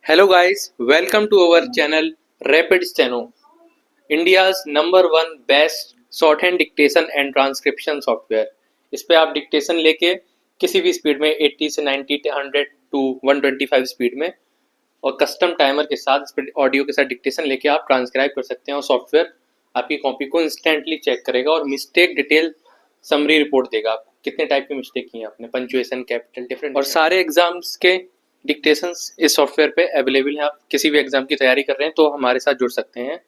Hello guys, welcome to our channel Rapid Steno, India's #1 best short hand dictation and transcription software. इस पे आप dictation लेके किसी भी स्पीड में 80 से 90 100 टू 125 स्पीड में और कस्टम टाइमर के साथ इस पे ऑडियो के साथ डिक्टेशन लेके आप ट्रांसक्राइब कर सकते हैं और सॉफ्टवेयर आपकी कॉपी को इंस्टेंटली चेक करेगा और मिस्टेक डिटेल समरी रिपोर्ट देगा आपको कितने टाइप की मिस्टेक की है आपने, पंचुएशन, कैपिटल, डिफरेंट। और सारे एग्जाम्स के डिक्टेशंस इस सॉफ्टवेयर पे अवेलेबल हैं। आप किसी भी एग्जाम की तैयारी कर रहे हैं तो हमारे साथ जुड़ सकते हैं,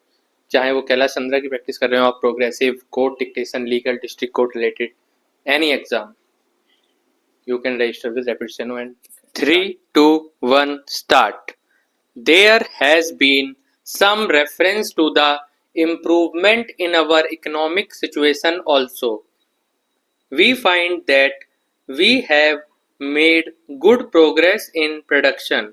चाहे वो कैलाश चंद्रा की प्रैक्टिस कर रहे हो आप, progressive, court dictation, legal, district court related any exam, you can register with Rapid Steno and 3, 2, 1, start. There has been some reference to the improvement in our economic situation also. We find that we have made good progress in production.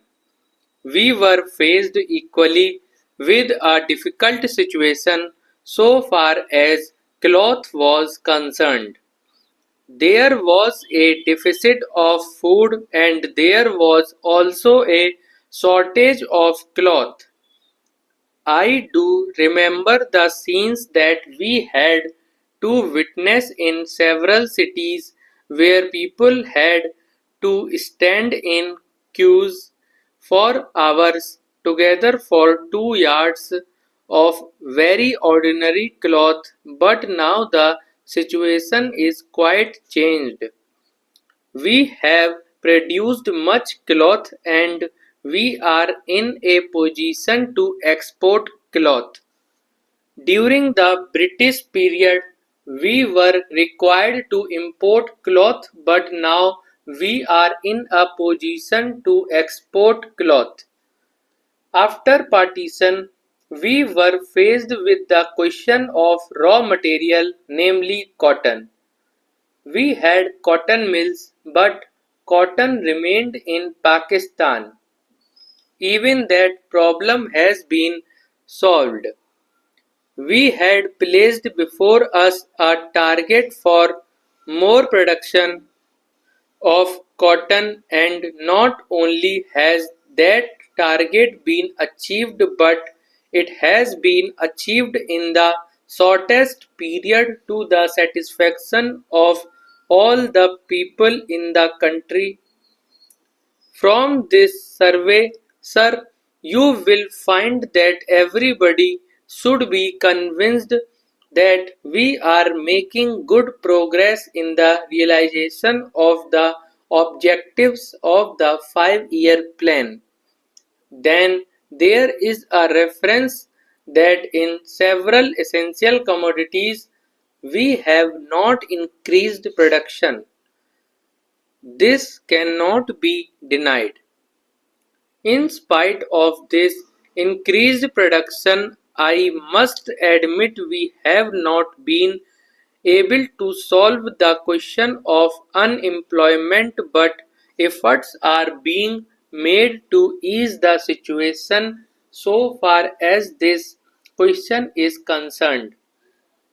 We were faced equally with a difficult situation so far as cloth was concerned. There was a deficit of food and there was also a shortage of cloth. I do remember the scenes that we had to witness in several cities where people had to stand in queues for hours together for 2 yards of very ordinary cloth, but now the situation is quite changed. We have produced much cloth and we are in a position to export cloth. During the British period, we were required to import cloth, but now we are in a position to export cloth. After partition, we were faced with the question of raw material, namely cotton. We had cotton mills, but cotton remained in Pakistan. Even that problem has been solved. We had placed before us a target for more production of cotton, and not only has that target been achieved, but it has been achieved in the shortest period to the satisfaction of all the people in the country. From this survey, sir, you will find that everybody should be convinced that we are making good progress in the realization of the objectives of the 5-year plan. Then there is a reference that in several essential commodities we have not increased production. This cannot be denied. In spite of this increased production, I must admit we have not been able to solve the question of unemployment, but efforts are being made to ease the situation so far as this question is concerned.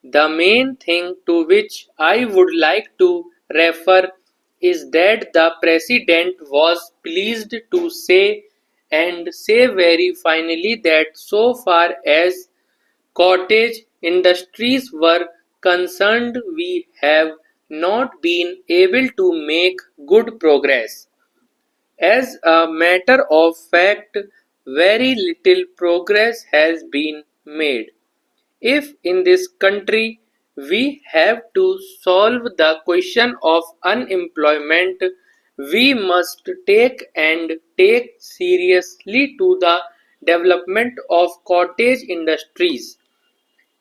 The main thing to which I would like to refer is that the President was pleased to say and say very finally that so far as cottage industries were concerned, we have not been able to make good progress. As a matter of fact, very little progress has been made. If in this country we have to solve the question of unemployment, we must take seriously to the development of cottage industries.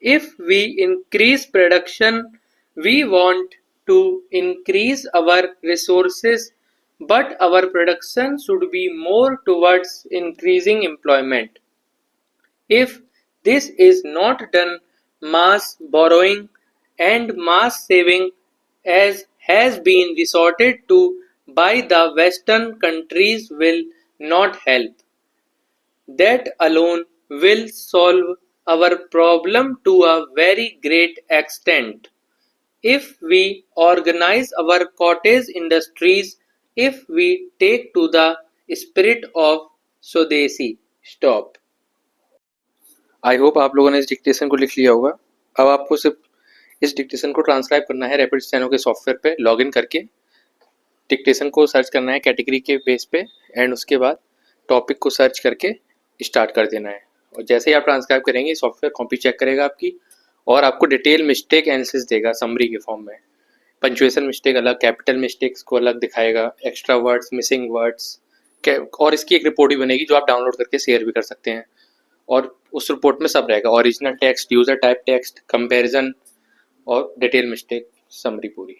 If we increase production, we want to increase our resources, but our production should be more towards increasing employment. If this is not done, mass borrowing and mass saving, as has been resorted to by the Western countries, will not help. That alone will solve our problem to a very great extent. If we organize our cottage industries, if we take to the spirit of स्वदेशी stop. I hope आप लोगों ने इस dictation को लिख लिया होगा। अब आपको सिर्फ इस डिक्टेशन को ट्रांसक्राइब करना है रैपिड स्टेनो के सॉफ्टवेयर पे लॉगिन करके। डिक्टेशन को सर्च करना है कैटेगरी के बेस पे एंड उसके बाद टॉपिक को सर्च करके स्टार्ट कर देना है। और जैसे ही आप ट्रांसक्राइब करेंगे सॉफ्टवेयर कॉपी चेक करेगा आपकी और आपको डिटेल मिस्टेक एनालिसिस देगा समरी के फॉर्म में। पंचुएशन मिस्टेक अलग, कैपिटल मिस्टेक्स को अलग दिखाएगा, एक्स्ट्रा वर्ड्स, मिसिंग वर्ड्स, और इसकी एक रिपोर्ट भी बनेगी जो आप डाउनलोड करके शेयर भी कर सकते हैं। और उस रिपोर्ट में सब रहेगा, original text, user type text, comparison और डिटेल मिस्टेक समरी पूरी।